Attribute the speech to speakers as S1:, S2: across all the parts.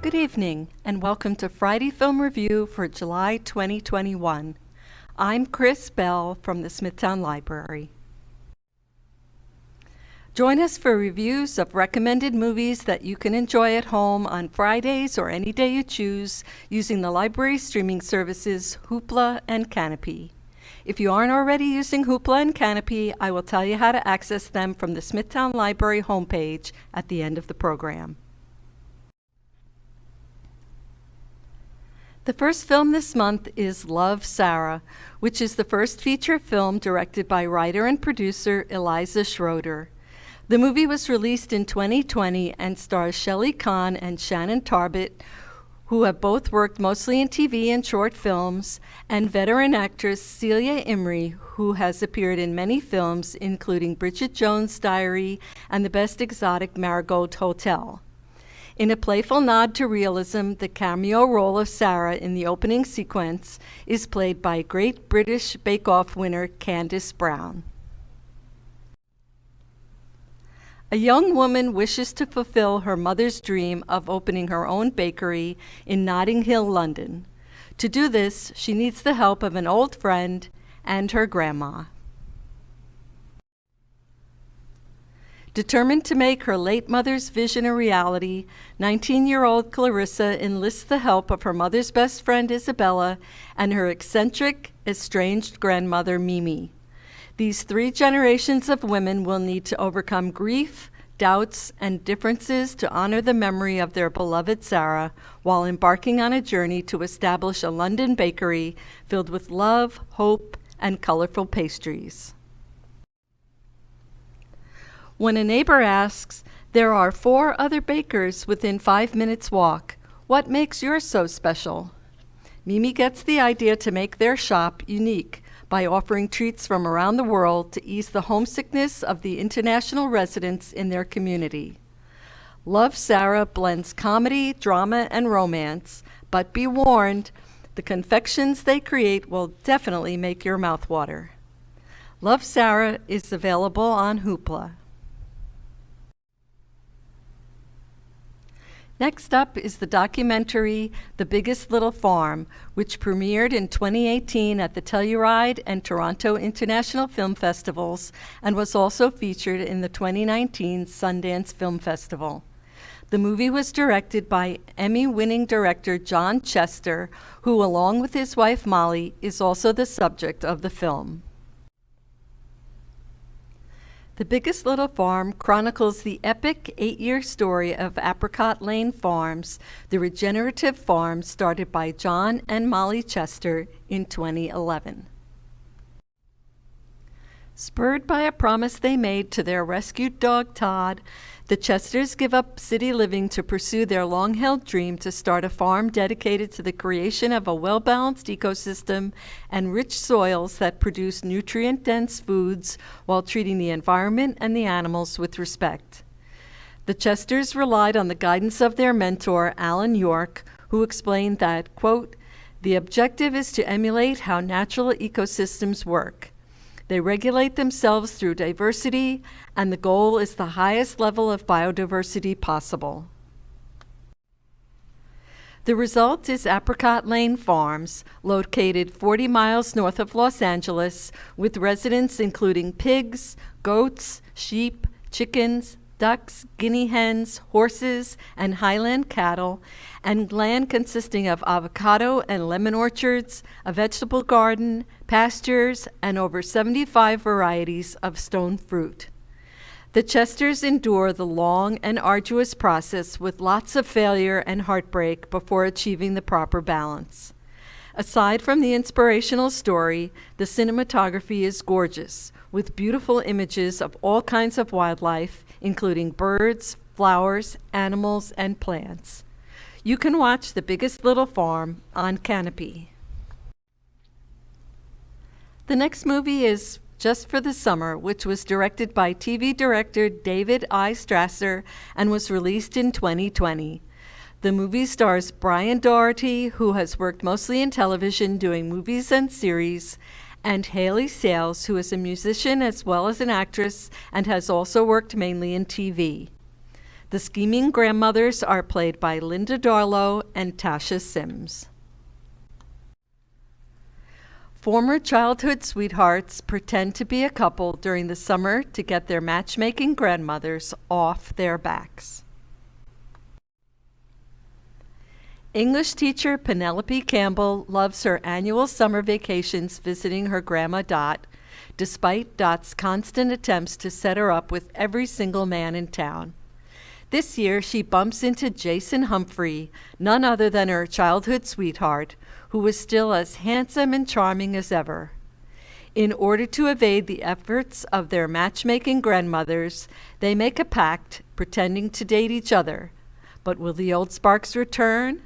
S1: Good evening, and welcome to Friday Film Review for July 2021. I'm Chris Bell from the Smithtown Library. Join us for reviews of recommended movies that you can enjoy at home on Fridays or any day you choose using the library streaming services Hoopla and Kanopy. If you aren't already using Hoopla and Kanopy, I will tell you how to access them from the Smithtown Library homepage at the end of the program. The first film this month is Love, Sarah, which is the first feature film directed by writer and producer Eliza Schroeder. The movie was released in 2020 and stars Shelley Kahn and Shannon Tarbett, who have both worked mostly in TV and short films, and veteran actress Celia Imrie, who has appeared in many films, including Bridget Jones' Diary and The Best Exotic Marigold Hotel. In a playful nod to realism, the cameo role of Sarah in the opening sequence is played by Great British Bake Off winner Candice Brown. A young woman wishes to fulfill her mother's dream of opening her own bakery in Notting Hill, London. To do this, she needs the help of an old friend and her grandma. Determined to make her late mother's vision a reality, 19-year-old Clarissa enlists the help of her mother's best friend Isabella and her eccentric, estranged grandmother Mimi. These three generations of women will need to overcome grief, doubts, and differences to honor the memory of their beloved Sarah while embarking on a journey to establish a London bakery filled with love, hope, and colorful pastries. When a neighbor asks, "There are 4 other bakers within 5 minutes' walk. What makes yours so special?" Mimi gets the idea to make their shop unique by offering treats from around the world to ease the homesickness of the international residents in their community. Love, Sarah blends comedy, drama, and romance, but be warned, the confections they create will definitely make your mouth water. Love, Sarah is available on Hoopla. Next up is the documentary The Biggest Little Farm, which premiered in 2018 at the Telluride and Toronto International Film Festivals and was also featured in the 2019 Sundance Film Festival. The movie was directed by Emmy-winning director John Chester, who, along with his wife Molly, is also the subject of the film. The Biggest Little Farm chronicles the epic 8-year story of Apricot Lane Farms, the regenerative farm started by John and Molly Chester in 2011. Spurred by a promise they made to their rescued dog Todd, the Chesters give up city living to pursue their long-held dream to start a farm dedicated to the creation of a well-balanced ecosystem and rich soils that produce nutrient-dense foods while treating the environment and the animals with respect. The Chesters relied on the guidance of their mentor, Alan York, who explained that, quote, "The objective is to emulate how natural ecosystems work. They regulate themselves through diversity, and the goal is the highest level of biodiversity possible." The result is Apricot Lane Farms, located 40 miles north of Los Angeles, with residents including pigs, goats, sheep, chickens, ducks, guinea hens, horses, and highland cattle, and land consisting of avocado and lemon orchards, a vegetable garden, pastures, and over 75 varieties of stone fruit. The Chesters endure the long and arduous process with lots of failure and heartbreak before achieving the proper balance. Aside from the inspirational story, the cinematography is gorgeous, with beautiful images of all kinds of wildlife, including birds, flowers, animals, and plants. You can watch The Biggest Little Farm on Kanopy. The next movie is Just for the Summer, which was directed by TV director David I. Strasser and was released in 2020. The movie stars Brian Doherty, who has worked mostly in television doing movies and series, and Haley Sales, who is a musician as well as an actress and has also worked mainly in TV. The scheming grandmothers are played by Linda Darlow and Tasha Sims. Former childhood sweethearts pretend to be a couple during the summer to get their matchmaking grandmothers off their backs. English teacher Penelope Campbell loves her annual summer vacations visiting her grandma Dot, despite Dot's constant attempts to set her up with every single man in town. This year, she bumps into Jason Humphrey, none other than her childhood sweetheart, who was still as handsome and charming as ever. In order to evade the efforts of their matchmaking grandmothers, they make a pact, pretending to date each other. But will the old sparks return?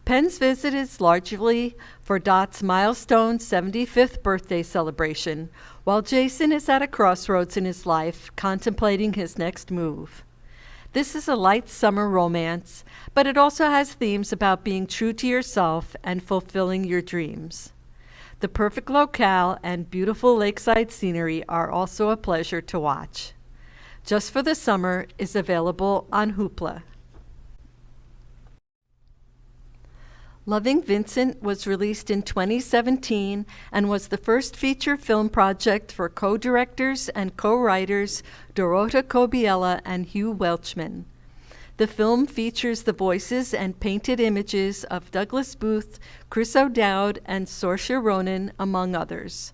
S1: Penn's visit is largely for Dot's milestone 75th birthday celebration, while Jason is at a crossroads in his life, contemplating his next move. This is a light summer romance, but it also has themes about being true to yourself and fulfilling your dreams. The perfect locale and beautiful lakeside scenery are also a pleasure to watch. Just for the Summer is available on Hoopla. Loving Vincent was released in 2017 and was the first feature film project for co-directors and co-writers Dorota Kobiela and Hugh Welchman. The film features the voices and painted images of Douglas Booth, Chris O'Dowd, and Saoirse Ronan, among others.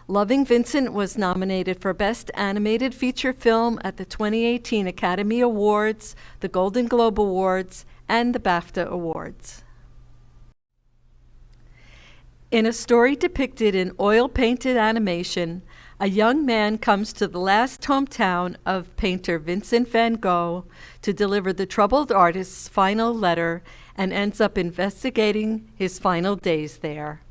S1: Loving Vincent was nominated for Best Animated Feature Film at the 2018 Academy Awards, the Golden Globe Awards, and the BAFTA Awards. In a story depicted in oil-painted animation, a young man comes to the last hometown of painter Vincent van Gogh to deliver the troubled artist's final letter and ends up investigating his final days there.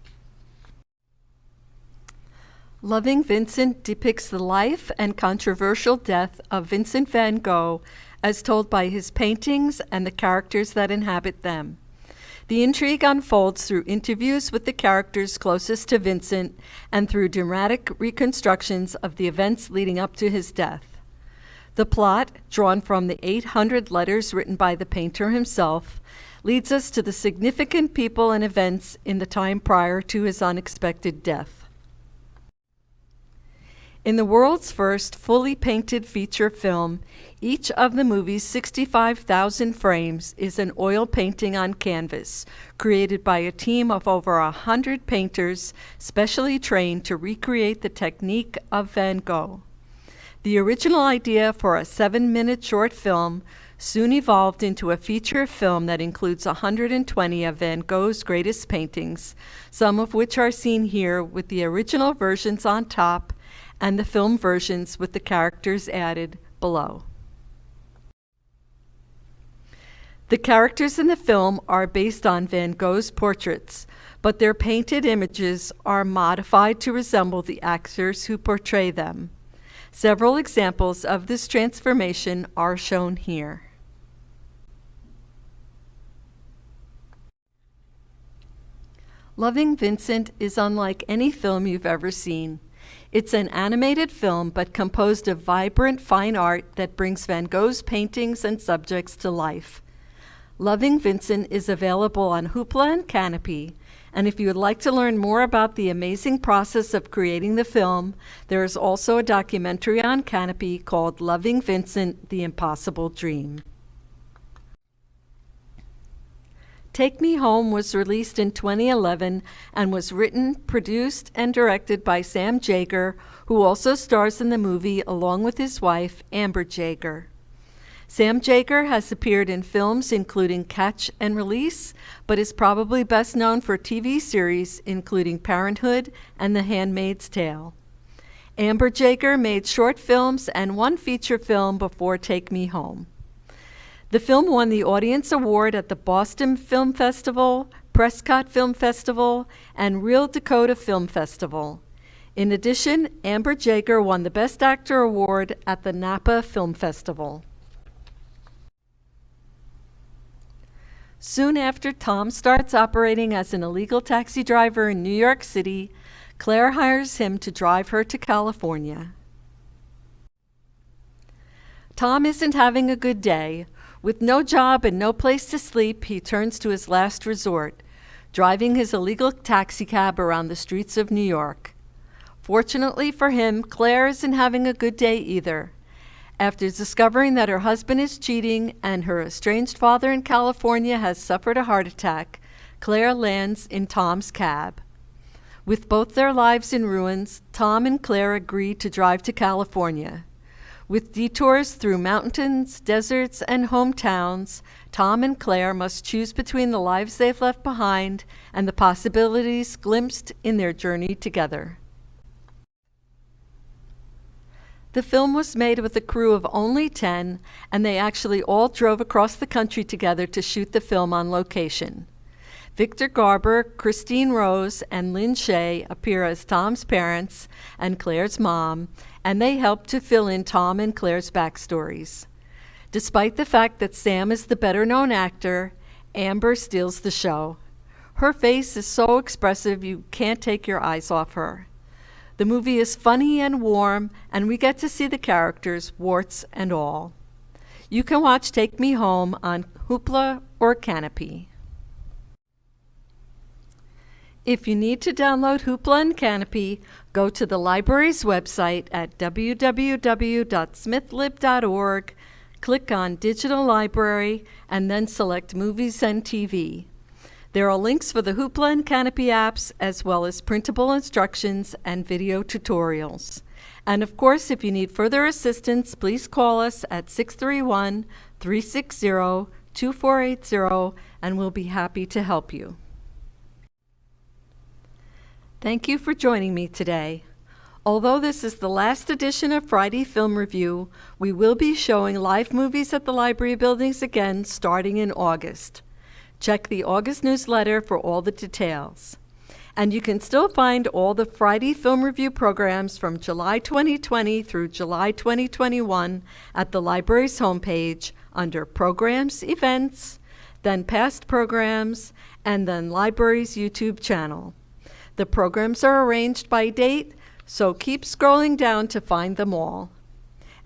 S1: Loving Vincent depicts the life and controversial death of Vincent van Gogh as told by his paintings and the characters that inhabit them. The intrigue unfolds through interviews with the characters closest to Vincent and through dramatic reconstructions of the events leading up to his death. The plot, drawn from the 800 letters written by the painter himself, leads us to the significant people and events in the time prior to his unexpected death. In the world's first fully painted feature film, each of the movie's 65,000 frames is an oil painting on canvas, created by a team of over 100 painters specially trained to recreate the technique of Van Gogh. The original idea for a 7-minute short film soon evolved into a feature film that includes 120 of Van Gogh's greatest paintings, some of which are seen here with the original versions on top and the film versions with the characters added below. The characters in the film are based on Van Gogh's portraits, but their painted images are modified to resemble the actors who portray them. Several examples of this transformation are shown here. Loving Vincent is unlike any film you've ever seen. It's an animated film, but composed of vibrant, fine art that brings Van Gogh's paintings and subjects to life. Loving Vincent is available on Hoopla and Canopy, and if you would like to learn more about the amazing process of creating the film, there is also a documentary on Canopy called Loving Vincent: The Impossible Dream. Take Me Home was released in 2011 and was written, produced, and directed by Sam Jager, who also stars in the movie along with his wife, Amber Jager. Sam Jager has appeared in films including Catch and Release, but is probably best known for TV series including Parenthood and The Handmaid's Tale. Amber Jager made short films and one feature film before Take Me Home. The film won the Audience Award at the Boston Film Festival, Prescott Film Festival, and Real Dakota Film Festival. In addition, Amber Jager won the Best Actor Award at the Napa Film Festival. Soon after Tom starts operating as an illegal taxi driver in New York City, Claire hires him to drive her to California. Tom isn't having a good day. With no job and no place to sleep, he turns to his last resort, driving his illegal taxicab around the streets of New York. Fortunately for him, Claire isn't having a good day either. After discovering that her husband is cheating and her estranged father in California has suffered a heart attack, Claire lands in Tom's cab. With both their lives in ruins, Tom and Claire agree to drive to California. With detours through mountains, deserts, and hometowns, Tom and Claire must choose between the lives they've left behind and the possibilities glimpsed in their journey together. The film was made with a crew of only 10, and they actually all drove across the country together to shoot the film on location. Victor Garber, Christine Rose, and Lynn Shay appear as Tom's parents and Claire's mom, and they help to fill in Tom and Claire's backstories. Despite the fact that Sam is the better-known actor, Amber steals the show. Her face is so expressive you can't take your eyes off her. The movie is funny and warm, and we get to see the characters, warts and all. You can watch Take Me Home on Hoopla or Canopy. If you need to download Hoopla and Canopy, go to the library's website at www.smithlib.org, click on Digital Library, and then select Movies and TV. There are links for the Hoopla and Canopy apps, as well as printable instructions and video tutorials. And of course, if you need further assistance, please call us at 631-360-2480, and we'll be happy to help you. Thank you for joining me today. Although this is the last edition of Friday Film Review, we will be showing live movies at the library buildings again starting in August. Check the August newsletter for all the details. And you can still find all the Friday Film Review programs from July 2020 through July 2021 at the library's homepage under Programs, Events, then Past Programs, and then Library's YouTube channel. The programs are arranged by date, so keep scrolling down to find them all.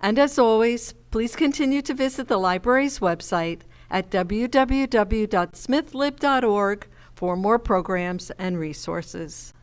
S1: And as always, please continue to visit the library's website at www.smithlib.org for more programs and resources.